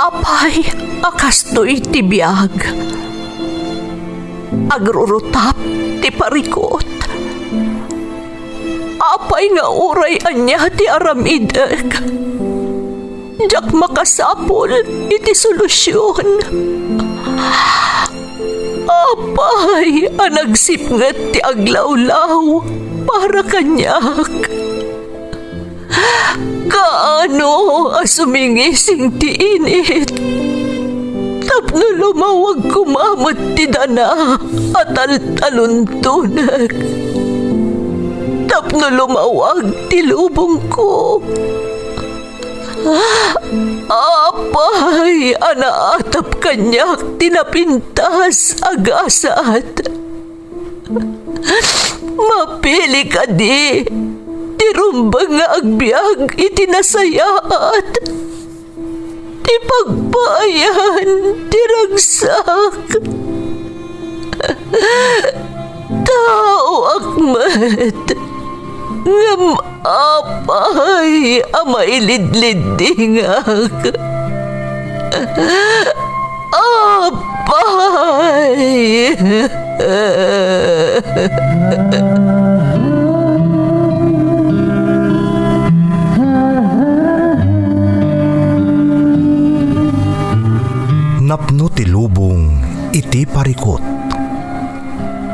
Apay, akastoy ti biyag. Agrurutap ti parikot. Apay nga uray anya ti aramideg. Jak makasapol iti solusyon. Apay, anagsipnget ti aglawlaw para kanyak. Kaano asumingising ti init. Tapno lumawag kumamot ti dana at taluntunag. Tapno lumawag ti lubong ko. Apay, anaatap kanyak tinapintas agasat. Mapili ka di, tirumbang nga agbyag itinasayaat. Ti pagbayan, tiragsak. Tao akmat, ngam apay, amailidlidingak. Apay. Napno ti lubong iti parikot.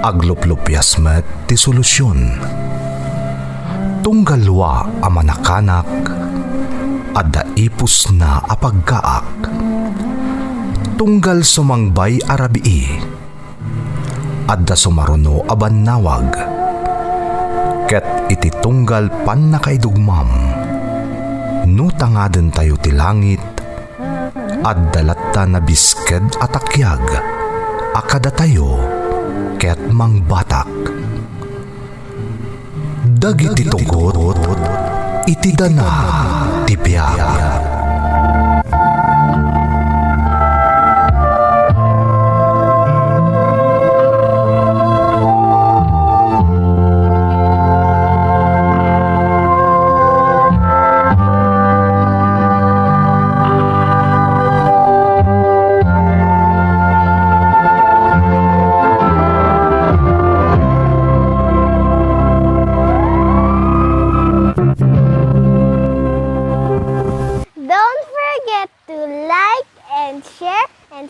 Agluplupyas met ti solusyon. Tunggalwa a manakanak, adda ipus na apagkaak. Tunggal sumangbay arabii, adda sumaruno abannawag. Ket iti tunggal pan nakaidugmam, no tangaden tayo ti langit, adda latta na bisked atakyag, akada tayo ket mangbatak. Dagiti tugot, iti dana ti biag.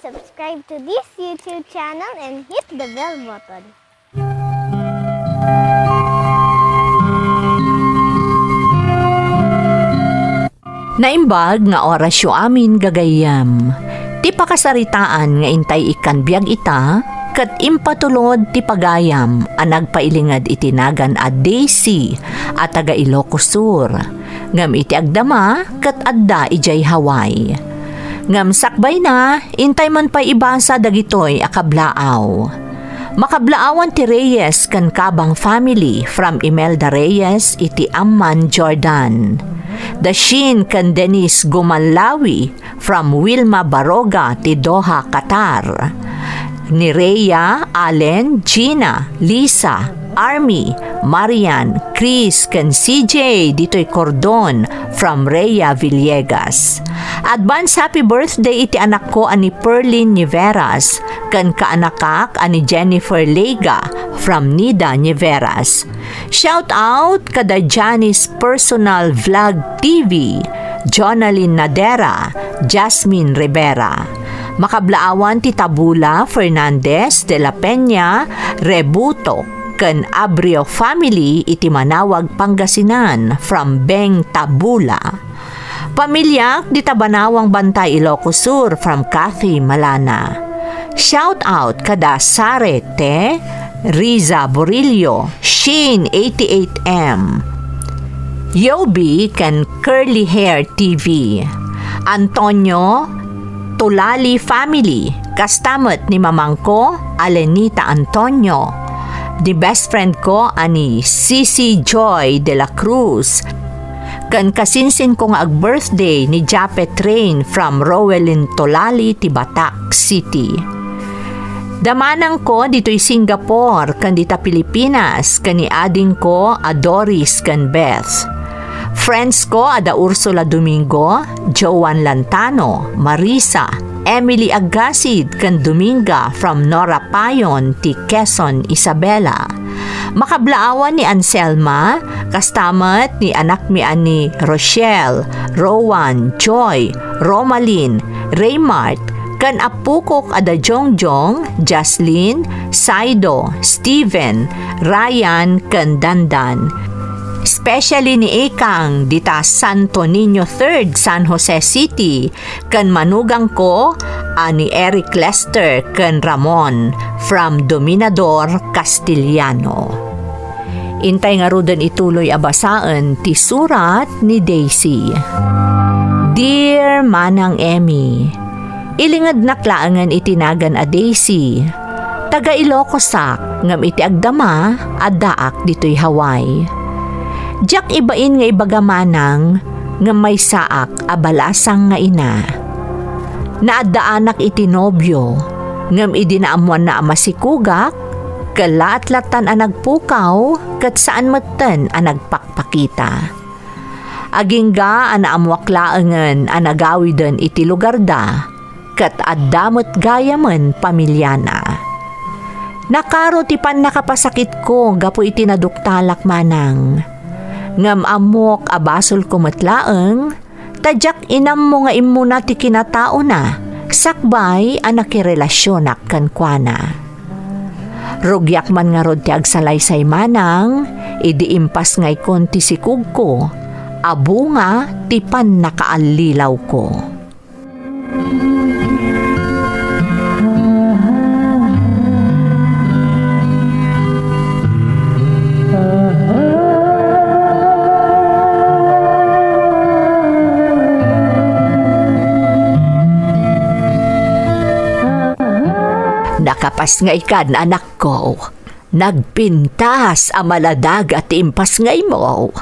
Subscribe to this YouTube channel and hit the bell button. Naimbag nga orasyo amin gagayam. Ti pakasaritaan nga intay ikan biag ita, kat impatulod ti pagayam ang nagpailingad itinagan a Daisy at taga Ilocos Sur. Ngam iti agdama kat adda ijay Hawaii. Ngam sakbay na, intay man pa ibasa dagitoy akablaaw. Makablaawan ti Reyes kan kabang family from Imelda Reyes iti Amman, Jordan. Dashin kan Dennis Gumanlawi from Wilma Baroga ti Doha, Qatar. Ni Rhea, Allen, Gina, Lisa, Army, Marian, Chris, kan CJ dito'y Cordon from Rhea Villegas. Advance happy birthday iti anak ko ani Perlin Niveras, kan kaanakak ani Jennifer Lega from Nida Niveras. Shout out kada Janice Personal Vlog TV, Jonalyn Nadera, Jasmine Rivera. Makablaawan ti Tabula Fernandez de la Peña Rebuto ken Abrio family iti Manawag, Pangasinan from Beng Tabula. Pamilya di Tabanawang Bantay, Ilocos Sur from Kathy Malana. Shout out kada Sarete, Riza Borillo, Shane 88M, Yobi ken Curly Hair TV, Antonio Tulali family, kastamot ni mamangko Alenita Antonio, di best friend ko ani Cici Joy de la Cruz, kan kasinsin ko nga ag-birthday ni Japet Rain from Rowelin Tulali, Batak City. Damanang ko dito'y Singapore, kan dita Pilipinas, kan ni ading ko Adoris kan Beth. Friends ko ada Ursula Domingo, Joan Lantano, Marisa, Emily Agasid kan Dominga from Nora Payon ti Quezon, Isabela. Makablaawan ni Anselma, kastamat ni anak mi ani Rochelle, Rowan, Joy, Romalyn, Raymart, kan apukok ada Jongjong, Jaslyn, Saido, Steven, Ryan, kan Dandan. Especially ni Ekang dita Santo Niño 3rd, San Jose City, kan manugang ko ani Eric Lester kan Ramon from Dominador, Castillano. Intay nga rudan ituloy abasaan ti surat ni Daisy. Dear Manang Emmy, ilingad naklaangan itinagan a Daisy. Taga Ilocos ngam iti agdama addaak dito'y Hawaii. Diyak ibain nga ibagamanang nga may saak abalasang nga ina. Naadaanak iti nobyo ngam idinaamuan na amasikugak kalaat-latan ang nagpukaw kat saan matan ang nagpakpakita. Agingga ang naamuaklaangan ang nagawidan iti lugar da kat addamot gayaman pamilyana. Nakaro ti pan nakapasakit ko gapo iti naduktalak manang. Ngam amok abasol kumatlaeng, tadyak inam mo nga imuna ti kinatao na, sakbay ang nakirelasyonak kankwana. Rugyak man nga rod ti agsalaysay manang, idiimpas ngay konti si kugko, abo nga ti pan nakaalilaw ko. Nakapas nga ikan anak ko. Nagpintas amaladag at impas ngay mo.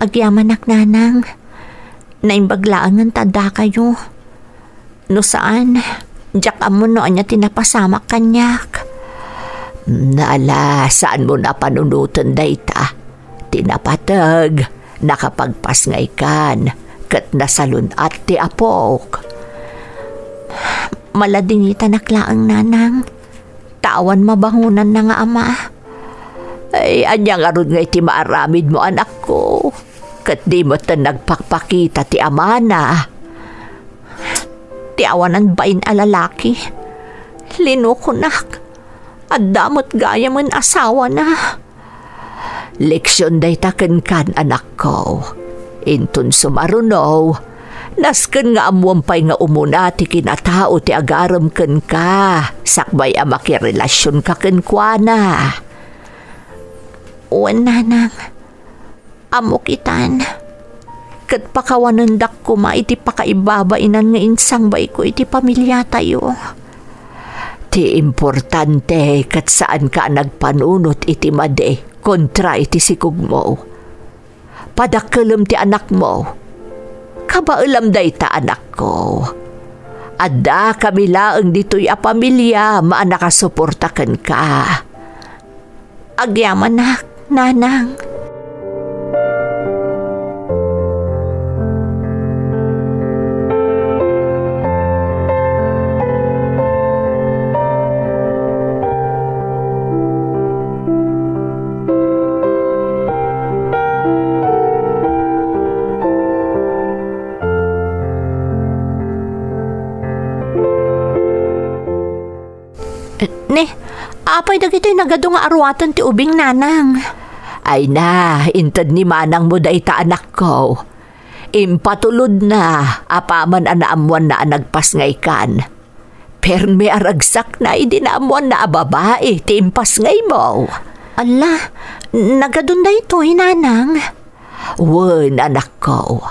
Agyaman nanang. Naimbaglaangan tada kayo. No saan? Diyak amo no anya tinapasama kanyak. Nala, saan mo na panunutan dayta? Tinapatag. Nakapagpas nga ikan. Kat nasalun at ti apok. Maladingita naklaang nanang. Tawan mabangunan na nga ama. Ay, anya nga ron nga iti maaramid mo anak ko. Kat di mo ta nagpakpakita ti ama na. Ti awanan bain alalaki. Linukunak. At damot gaya man asawa na. Leksyon day taken kan anak ko. Intun sumarunaw. Nasken nga amuampay nga umuna ti kinatao ti agaram ken ka. Sakbay a makirelasyon ka ken kuana. Uwan nanang, amok itan. Kat pakawanandak ko ma iti pakaibabainan nga insang bay ko iti pamilya tayo. Ti importante kat saan ka nagpanunot iti made kontra iti sikug mo. Padakkelem ti anak mo. Kabailam day ta anak ko. Adda kabilaang dito'y apamilya maanakasuportakan ka. Agyaman na, nanang. Apay dagito'y nagado nga arwatan ti ubing nanang. Ay na, intad ni manang mo day ta anak ko. Impatulod na, apaman anaamuan na nagpas nga ikan. Pero may aragsak na idinaamuan na babae, ti impas ngay mo. Ala, nagadun da ito, nanang. Wen, anak ko.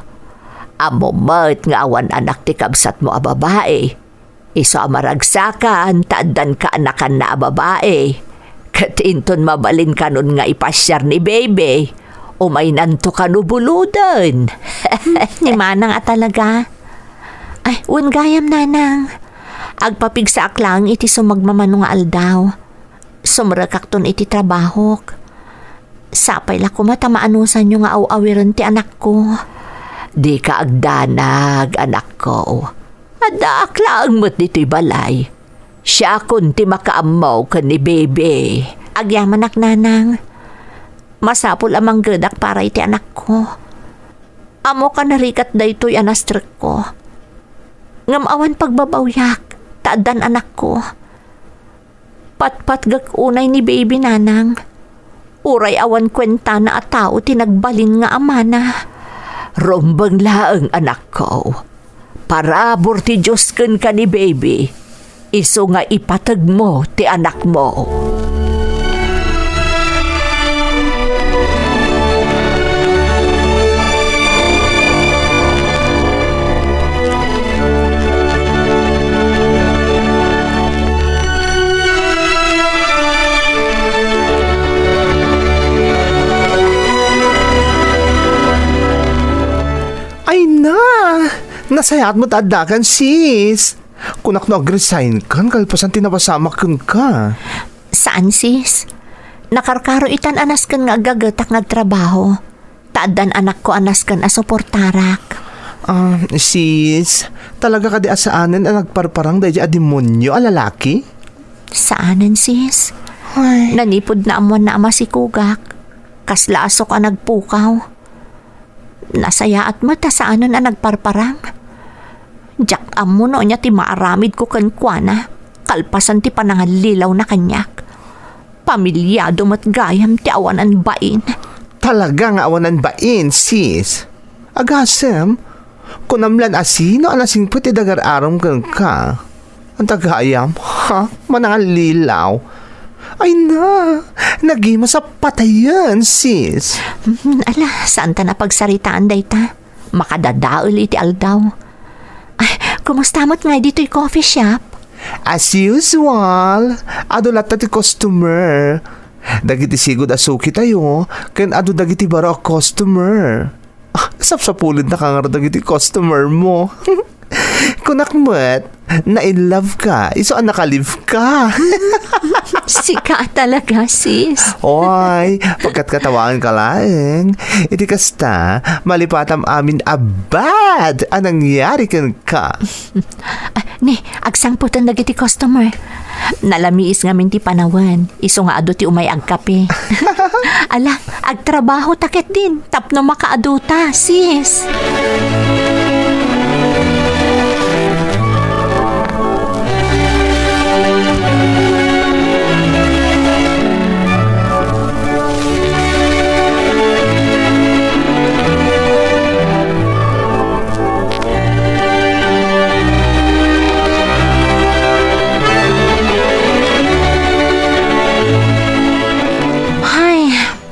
Amo mat nga awan anak ti kabsat mo babae. Iso amaragsakan, taadan ka anakan na babae. Katinton mabalin kanon nga ipasyar ni bebe. Umay nanto kanubuludan. Ni manang at talaga. Ay, gayam nanang. Agpapigsaak lang iti sumagmamano nga aldaw. Sumrakakton iti trabahok. Sapay la ko matamaanusan yung nga aw-awiran ti anak ko. Di ka agdanag, anak ko. Adak lang mo't dito'y balay. Siya kun ti makaamaw ka ni baby. Agyaman ak nanang. Masapul amang gadak para iti anak ko. Amo ka narikat da ito'y anastrek ko. Ngamawan pagbabawyak, taadan anak ko. Patpat gak unay ni baby nanang. Uray awan kwenta na at tao tinagbalin nga amana. Rombang laang anak ko. Parabor ti Diyos ken ka ni baby. Iso nga ipatag mo ti anak mo. Ay na! Nasayaat mo taadakan, sis. Kunak no agresign kan, kalpasan tinapasamak ka. Saan sis? Nakarkaro itan anas kan nga agagatak nagtrabaho. Taadan anak ko anas kan asuportarak. Sis, talaga ka di asaanan ang nagparparang dahil a demonyo a lalaki? Saanan sis? Ay, Nanipod na amuan na ama si Kugak. Kasla aso ka nagpukaw. Nasaya at mata saanan ang nagparparang. Jak amo no niya ti maaramid ko kankwana. Kalpasan ti panangalilaw na kanyak. Pamilyado mat gayam ti awanan bain. talaga nga awanan bain, sis. Agasem, kunamlan asino alasing puti dagar aram kang ka. Ang tagayam, ha? Manangal lilaw. Ay na, nagima sa patayan, sis. Ala, saan ta na pagsaritaan day ta? Makadadaol iti aldaw. Ay, kumusta mo't nga dito'y coffee shop? As usual, adulat ti customer. Dagiti sigod asuki tayo, ken adu dagiti baro a customer. Sapsapulid na kang dagiti customer mo. Kunakmat, na in love ka, iso ang nakalive ka. Sika talaga, sis. Oy, pagkat katawagan ka laeng, iti kasta, malipatam amin abad ang nangyari kan ka. Ni, agsangputan dagiti customer. Nalamiis nga minti panawan. Iso nga ado ti umay agkape. Ala, agtrabaho takit din. Tapno makaaduta, sis.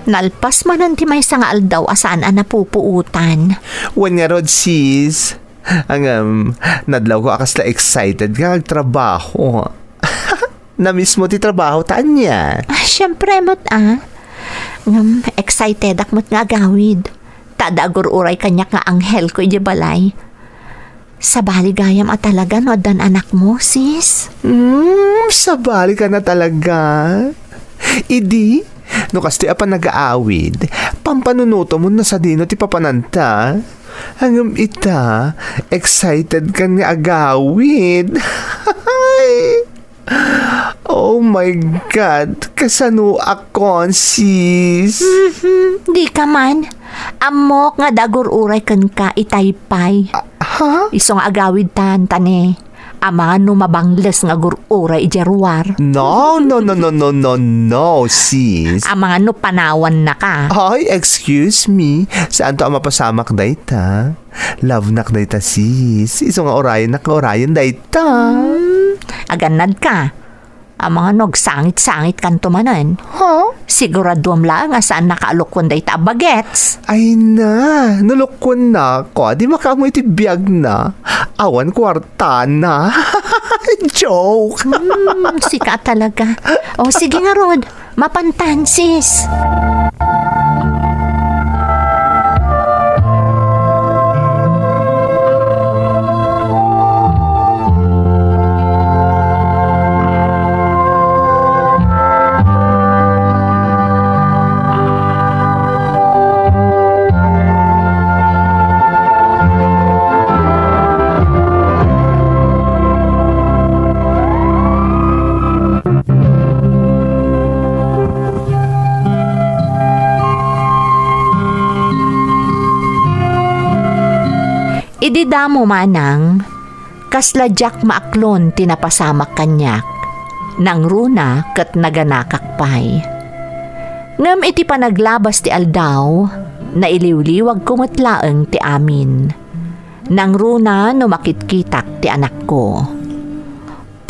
Nalpas man ti may nga aldaw asaan ang napupuutan. Wan nga rod, sis. Ang nadlaw ko akasla excited ka trabaho. Na mismo ti trabaho taan niya. Siyempre mo't excited ak mo't nga gawid. Tadagur uray kanyak nga anghel ko iti balay. Sa baligayam at talaga no dan anak mo, sis. Sabali ka na talaga. Idi, no kasti apa nag-aawid, pampanunuto mo na sa dino ti papananta. Hanggang ita, excited ka nga agawid. Oh my God, kasano akon, sis? Di ka man. Amok nga dagur uray kan ka itaypay. Ha? Isong agawid tan tane. Ama no mabangles nga gururay ijeruar. No, sis. Ama no panawan na ka. Ay, excuse me. Saan to ang mapasamak dayta? Love nak dayta, sis. Iso nga orayan dayta. Aganad ka. Ang mga sangit-sangit kanto manan. Ha? Siguraduam lang nga saan nakaalukon day ta bagets. Ay na, nalukon na ko. Di makamoy ti biyag na. Awan kwarta na. Joke. Sika talaga. O sige nga Rod, mapantan sis. Ididamo manang, kasladyak maaklon tinapasamak kanyak, nang runa kat naganakakpay. Ngam iti panaglabas ti aldaw, na iliwliwag kumatlaeng ti amin. Nang runa no makitkitak ti anak ko.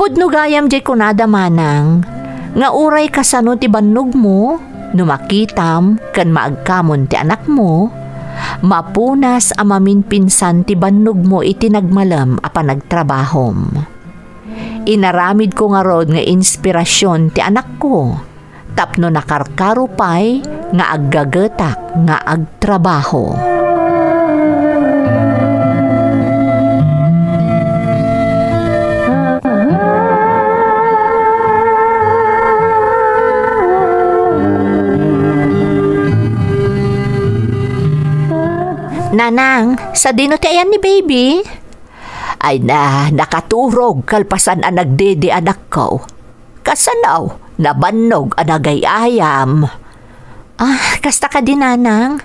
Pudno gayam jay kunada manang, nga uray kasano ti bannog mo, no makitam kan maagkamon ti anak mo, mapunas amamin pinsan ti bannog mo iti nagmalam a panagtrabahom. Inaramid ko nga rod nga inspirasyon ti anak ko, tapno nakarkarupay nga aggagatak nga agtrabaho. Nanang, sa dino ti ayan ni baby? Ay nakaturog kalpasan ang nagdede anak ko. Kasanaw, nabannog ang nagayayam. Kasta ka din, nanang.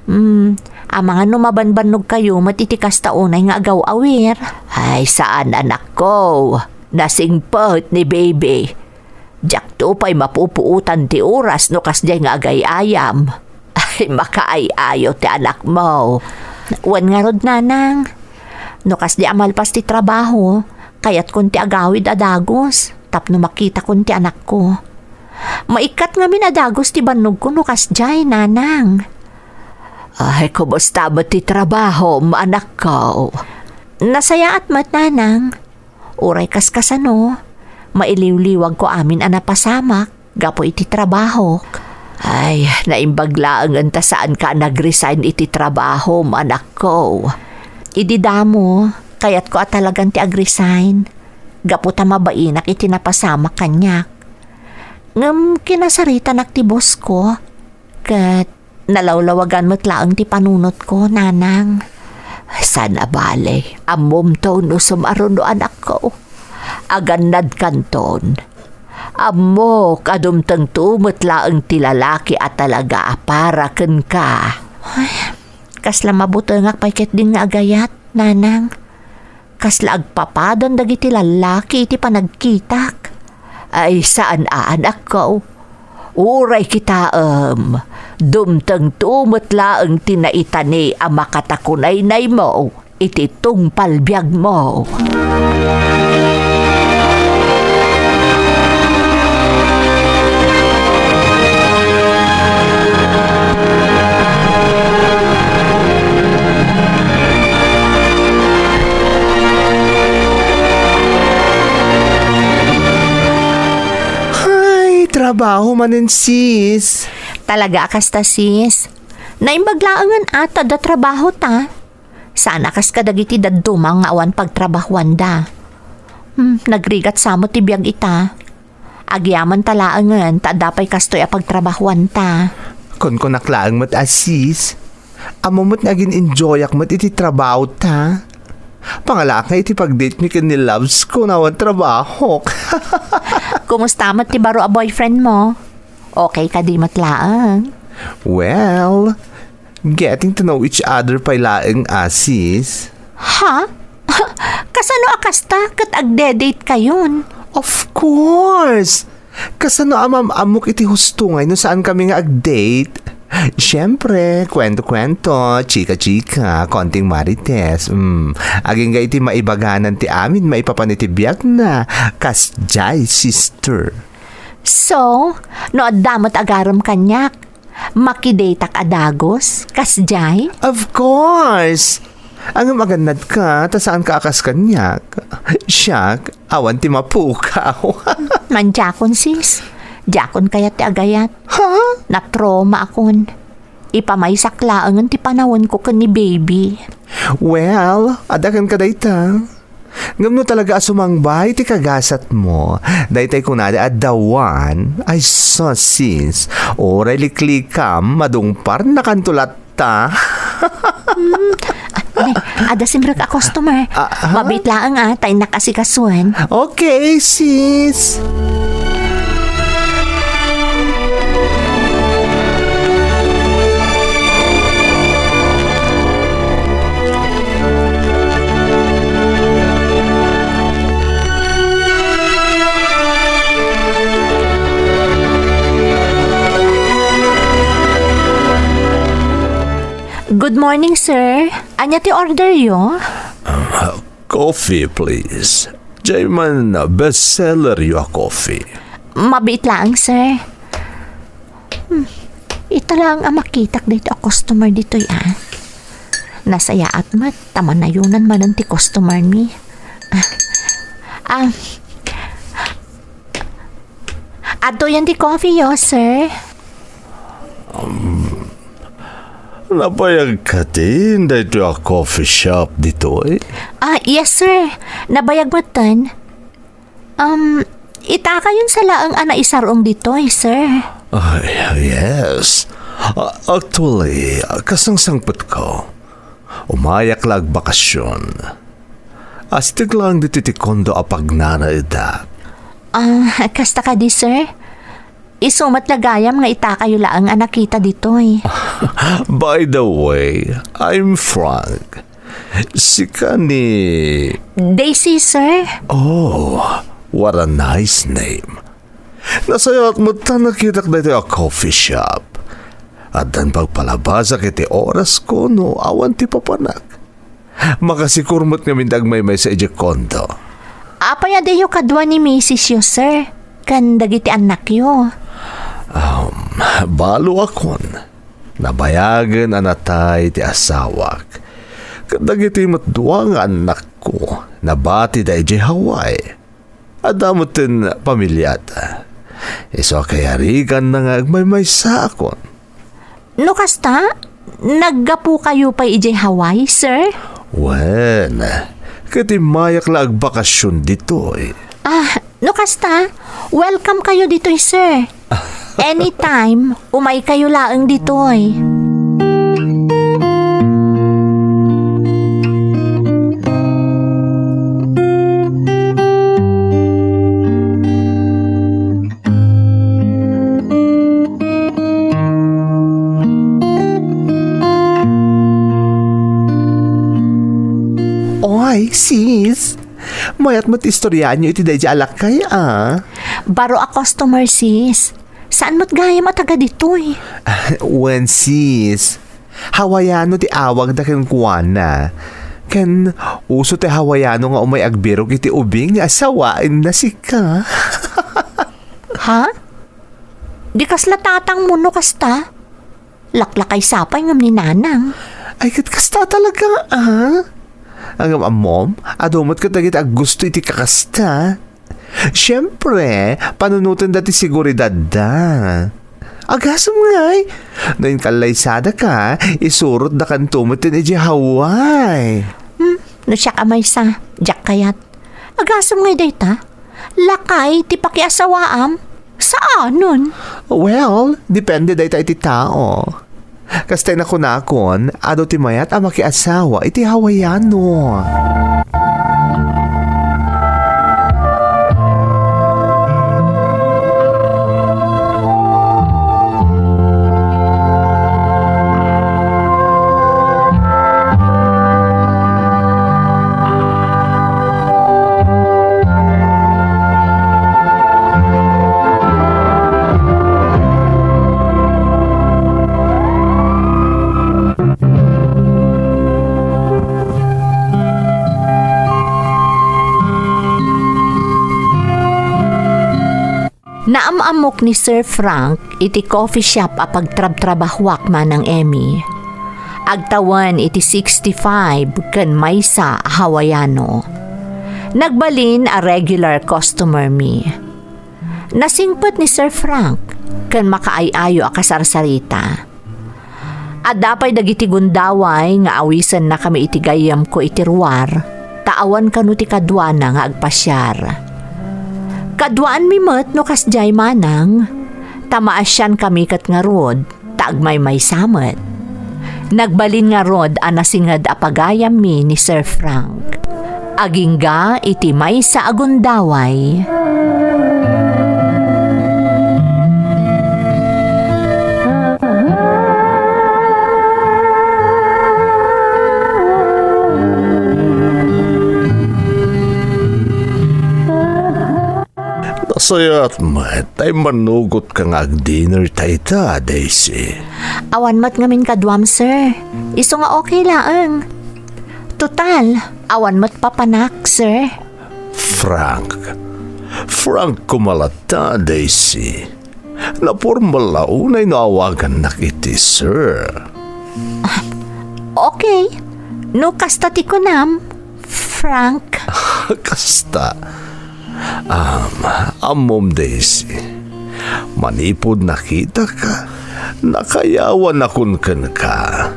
Ang mga numabanbanog kayo, matitikas taunay nga agaw awir. Ay saan anak ko? Nasingpot ni baby. Diyak to pa'y mapupuutan ti oras no kasjay nga agayayam. Ay makaayayo ti anak mo. Wan nga rod, nanang. No kas di amalpas ti trabaho, kayat kun ti agawid adagos, tapno makita kun ti anak ko. Maikat nga minadagos ti bannog ko no kas jay, nanang. Ay, kumusta ba ti trabaho, anak ko? Nasaya at mat, nanang. Uray kas kasano, mailiwliwag ko amin anapasamak, gapo iti trabaho. Ay, naimbaglaang anta saan ka nag-resign iti trabaho, anak ko. Ididamo, kayat ko at talagang ti ag-resign. Gapo ta mabainak iti napasamak kanyak. Ngam kinasarita nak ti boss ko, kat nalawlawagan mo't laang ti panunot ko, nanang. Sana bale, amom to no sumaruno anak ko. Agannad kanton. Amo kadumtang tumutlaang ti lalaki at talaga para ken ka. Ay, kasla mabutengak payket din nga agayat, nanang. Kasla agpapadan dagiti lalaki iti panagkitak. Ay saan anak ko? Uray kita dumtang tumutlaang tinaitani ang makatakunay-nay mo iti tungpalbiag mo. Trabaho manin sis. Talaga kasta sis. Naimbaglaangan ata da trabaho ta. Sana kas kadagiti dadumang nga awan pagtrabahuan da. Nagrigat samo ti biyag ita. Agyaman talaangan ta dapay kastoy a pagtrabahuan ta. Kon naklaang mat asis. Amo mo't naging enjoyak mat iti trabaho ta. Pangalak nga iti pag-date mi kan ni loves ko na awan trabaho. Kumusta mat ti baro a boyfriend mo? Okay ka di matlaang? Well, getting to know each other pa laeng asis. Ha? Kasano akasta kat agde-date kayon? Of course! Kasano amam-amok iti hustungay no saan kami nga ag-date? Siyempre, kwento-kwento, chika-chika, konting marites. Aging ga iti maibaganan ti amin, maipapanitibiyag na. Kasjay, sister. So, no adamot agaram kanyak, makidatak adagos, kasjay? Of course! Ang magandad ka, ta saan ka akas kanyak? Siyak, awan ti mapukaw. Manjakon sis. Jakon kaya ti agayat. Ha? Na-trauma akon. Ipamaysaklaan ti panahon ko kan ni baby. Well, adakan ka dayta. Ngam no talaga sumangbay ti kagasat mo. Daytay kunada at dawan. Ay sis. Oray liklikam, madungpar na kantulat ta. Ada simrek a customer. Mabitlaang tay nakasikasuan. Okay, sis. Good morning, sir. Anya ti order yo? Coffee, please. Jayman, bestseller yung coffee. Mabait lang, sir. Ito lang ang makitak dito a customer dito ya. Nasaya at mat, taman na yunan man ang ti customer mi. Ato yan ti coffee yo, sir. Napayag ka din dito yung coffee shop dito eh. Yes, sir. Nabayag mo tan. Itaka yun sa laang ana isarong dito sir. Yes. Actually, kasangsangpot ko. Umayak lag bakasyon. Astig lang dito ti kondo apag nanaida. Kasta ka di, sir. Isumat lagayam nga itakayo laang anakita dito By the way, I'm Frank. Si ni... Daisy, sir. Oh, what a nice name. Nasayot mo ta nakita dito yung coffee shop. At dan pagpalabasa kiti oras ko no awan ti papanak. Makasikurmot nga mindag may sa ije kondo. Apaya deyo kadwa ni Mrs. yo, sir. Kan dagiti anak yo. Balo akon. Nabayagan anatay ti asawak. Kadagiti matduwa nga anak ko. Nabati da ije Hawaii. Adamutin pamilyata. Iso kaya rigan na nga may sa akon. No kasta, naggapu kayo pa ije Hawaii, sir? Wen, kati mayak la agbakasyon dito eh. No kasta, welcome kayo dito, sir. Anytime, umay kayo laang dito Oy, sis. Mayat mo't istoryaan nyo iti dahi alakay Baro a customer, sis. Saan mo't gaya mataga dito When sis, Hawaiano ti awag da ken kuana. Ken uso ti Hawaiano nga umay agbirog iti ubing ni asawain na sika. Ha? Di kasla tatang mo no kasta? Laklakay sapay ngam ni nanang. Ay kasta talaga Ang mom, adumot ka tagit gusto iti kakasta. Siyempre, panunutin dati siguridad da. Agasam nga Noin kalaysada ka, isurot da kan tumutin iti Hawaii. No siya kamay sa Jack kayat. Agasam nga data. Lakay ti pakiasawaam. Saan nun? Well, depende dahi iti tao. Kastay na kunakon, ado ti mayat ang makiasawa iti Hawaiano. Naamamok ni Sir Frank iti coffee shop a pagtrab-trabahwak man ng Emmy. Agtawan iti 65 ken maysa Hawaiano. Nagbalin a regular customer mi. Nasingpet ni Sir Frank ken makaayayo a kasarsarita. Adapay dagiti gundaway nga awisan na kami iti gayam ko iti ruwar, taawan kanu ti kadwana nga agpasyar. Kadwaan mi met no kasjay manang, tamaasyan kami kat nga rod, taagmay may samet. Nagbalin nga rod anasingad apagayam mi ni Sir Frank. Agingga iti may sa agundaway. sayat mat, tay manugot ka nga ag dinner ta Daisy. Awan mat ngamin kadwam, sir. Iso nga okay laang. Total, awan mat papanak, sir. Frank kumalata, Daisy. Napormal na unay naawagan na kiti, sir. Okay. No kasta ti ko nam, Frank. Kasta. Amom, Daisy. Manipod nakita ka. Nakayawan akon kan ka.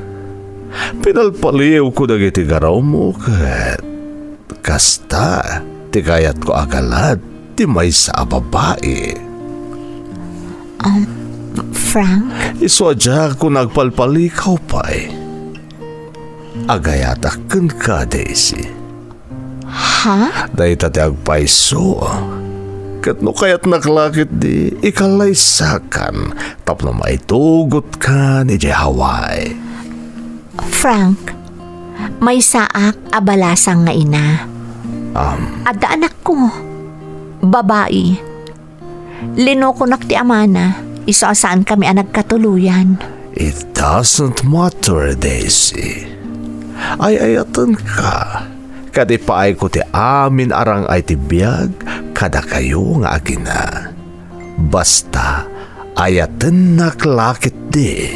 Pinalpaliw ko dagiti garaw mo kat. Kasta. Ti kayat ko agalat. Ti may sa babae. Frank? Iswadya ko nagpalpalikaw pa'y. Agayatakan ka, Daisy. Ha? Dahil tati agpaiso. Kat no kaya't naklakit di, ikalaysakan. Tapno maitugot ka ni Hawaii. Frank, may saak abalasang nga ina. Adda anak ko. Babae. Linokonak ti amana. Iso saan kami ang nagkatuluyan. It doesn't matter, Daisy. Ay ayatan ka. Kadi paay ko ti amin arang ay ti biyag, kada kayo nga agina. Basta, ayatan naklakit di.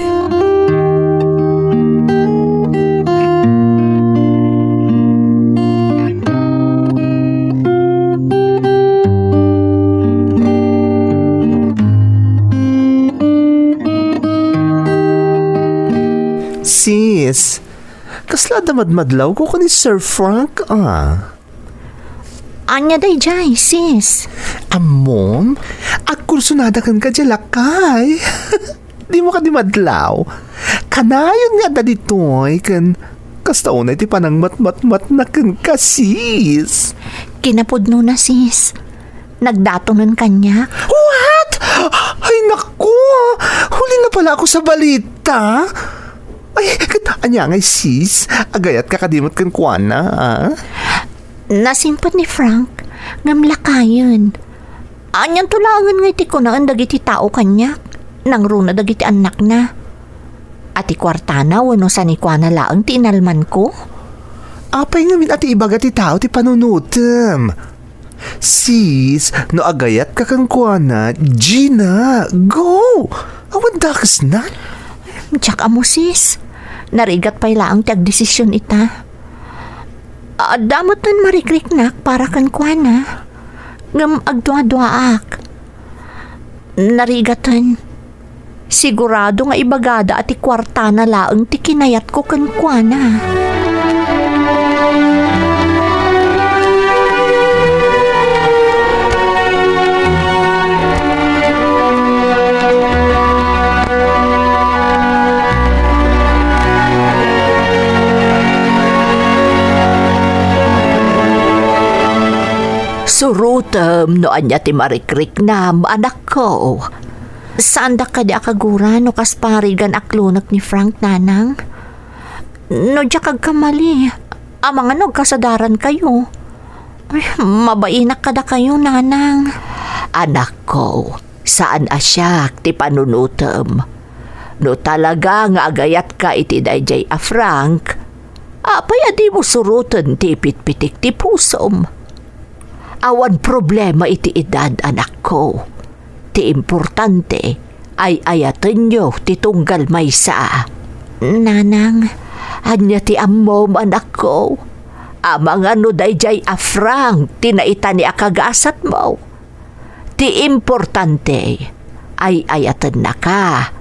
Sis, kasla damadmadlaw ko ni Sir Frank, Anya day jay, sis. Amon, agkursunada kan ka lakay. Di mo ka di madlaw. Kanayon nga da ditoy, kan kastaunay ti panang matmatmat na kan ka, sis. Kinapudno na, sis. Nagdatonan kanya. What? Ay, naku! Huli na pala ako sa balita. Ay, anya ngay sis. Agayat kakadimot kan kuana, Nasimpot ni Frank. Ngamlakayon. Anyan tulangan nga iti ko na ang dagiti tao kanya. Nang runa dagiti anak na. Ati kwartana wano sa ni kuana laang tinalman ko. Apay ngamin ati ibaga ti tao ti panunutem. Sis, no agayat ka kang kuana, Gina, go! Awan dakas na. Tsak amo, sis. Narigat pa'y laang ti agdesisyon ita. Damot nun marikriknak para kan kuana. Ngam agdua-duaak. Narigatan. Sigurado nga ibagada at ikwarta na laang ti kinayat ko kan kuana. Surutem no anya ti marikrik na anak ko. Saan da ka di akagura no kasparigan aklunak ni Frank nanang? No di kamali. Amang ano kasadaran kayo. Ay, mabainak kada kayo nanang. Anak ko, saan asyak ti panunutem? No talaga nga agayat ka iti dayjay a Frank, apay adi mo suruten ti pitpitik ti pusom. Awan problema iti edad, anak ko. Ti importante ay ayaten nyo ti tunggal maysa. Nanang, Anya ti ammom, anak ko. Amang ano dayjay a Frank tinaita ni akagasat mo. Ti importante ay ayaten na ka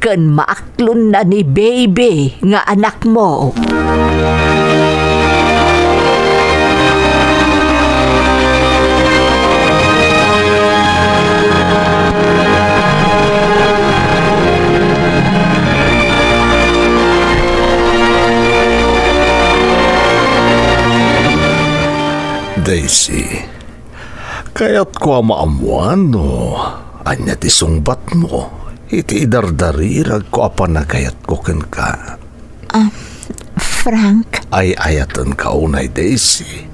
ken maaklon na ni baby nga anak mo. Daisy, kaya't ko maamuan no, anya ti sungbat mo, iti idardarirag ko apan na kayat ko ken ka. Frank, Ay ayatan ka unay, Daisy.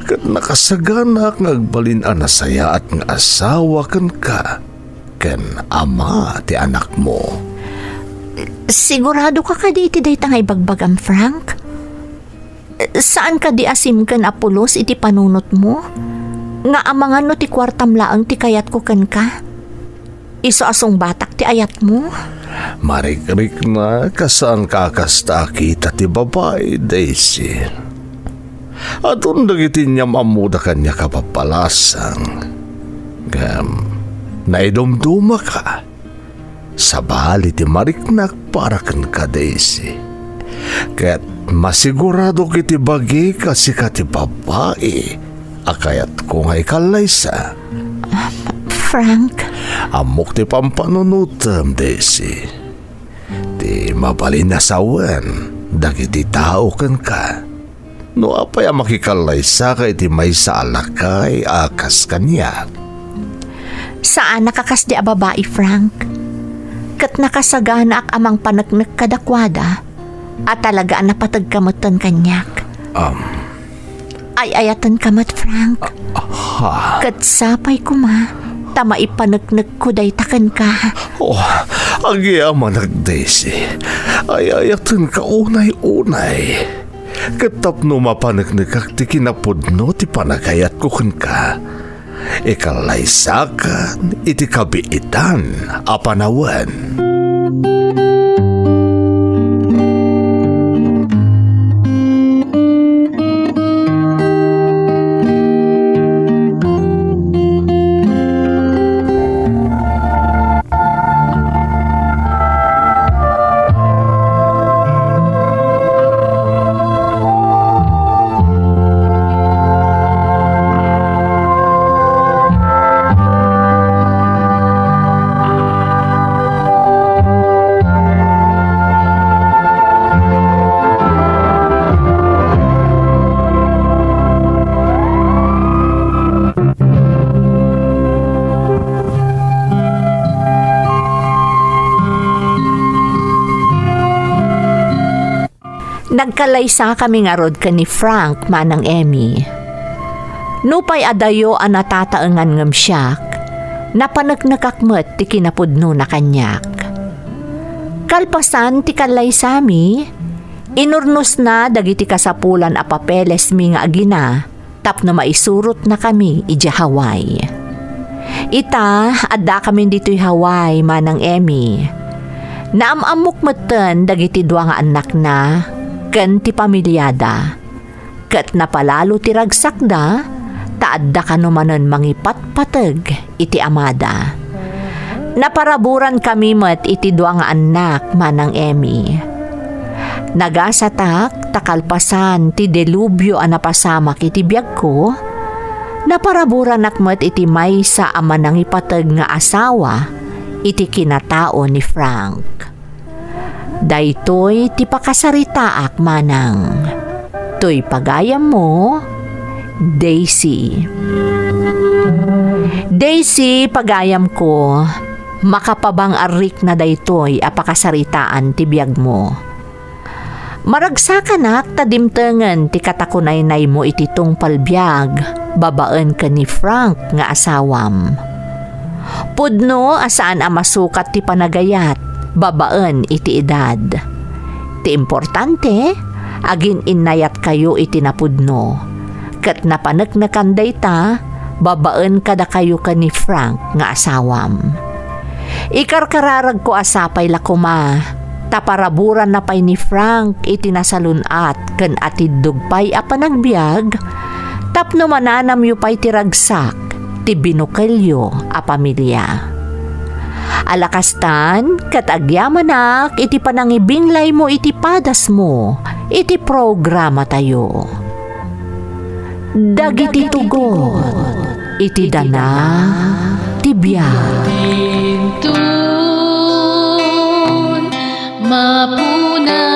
kat nakasagana nga agbalin ang nasaya at nga asawa kan ka, ken ama ti anak mo. Sigurado ka di iti day tangay bagbagam, Frank? Saan ka di asim kan Apolos iti panunot mo? Nga amangan no ti kwartam laang ti kayat ko kan ka? Iso asong batak ti ayat mo? Marik-rik na kasaan kakasta kita ti babae, Daisy. At dagiti niyam amuda kanya kapapalasang. Naidumduma ka. Sabali ti mariknak para kan ka, Daisy. Kaya't masigurado kiti bagi kasi ka ti babae. Akayat ko nga ikalaysa. Frank? Amok ti pampanunutam, Daisy. Ti mabalinasawan, dagiti tao kan ka. No apay makikalaysa ka iti may sa alakay akas kanya. Saan nakakas di a babae, Frank? Kat nakasagana ak amang panagnak kadakwada at talagaan napatagkamutan kanyak. Ay ayatan kamat, Frank. Kat sapay ko ma, tama ipanagnak ko day takan ka. Oh, agyaman nagdesi. Ay ayatan ka unay-unay. Katapno mapanagnak ti kinapudno ti panagayat ko ka. Ikalaysakan iti kabiitan apanawan. Nagkalaysa kami nga rod ka ni Frank manang Emmy. Nupay adayo ang natataengan ngem siyak, napanagnakakmet ti kinapudno na kanyak. Kalpasan ti kalaysa mi, inurnos na dagiti kasapulan a papeles mi nga agina, tapno maisurot na kami iji Hawaii. Ita, adda kami dito'y Hawaii manang Emmy. Naamamok meten dagiti dua nga anak na, ken ti pamilyada. Ket napalalo ti ragsakda, taadda kanumanen mangipatpateg iti amada. Naparaburan kami met iti dua nga anak manang Emmy. Nagasatak takalpasan ti delubyo a napasamak iti biag ko, naparaburan akmet iti maysa a manangipateg nga asawa iti kinatao ni Frank. Daytoy ti pakasaritaak manang. Toy pagayam mo, Daisy. Daisy, pagayam ko, makapabang arik na daytoy a pakasaritaan ti biag mo. Maragsakan tadimtengen ti katakunaynay mo iti tungpal biag, babaan ka ni Frank nga asawam. Pudno asaan a masukat ti panagayat, babaan iti edad. Ti importante, agin inayat kayo iti napudno. Kat napanagnakan dayta, babaan kada kayo ka ni Frank nga asawam. Ikarkararag ko asapay lakuma, taparaburan na pay ni Frank iti nasalunat ken atidugpay a panagbiag, tapno mananam yu pay ti ragsak ti binukelyo a pamilya. Alakastan, katagyamanak, iti panangibinglay mo iti padas mo, iti programa tayo. Dagiti tugot, iti dana, tibiyag. Tun, mapuna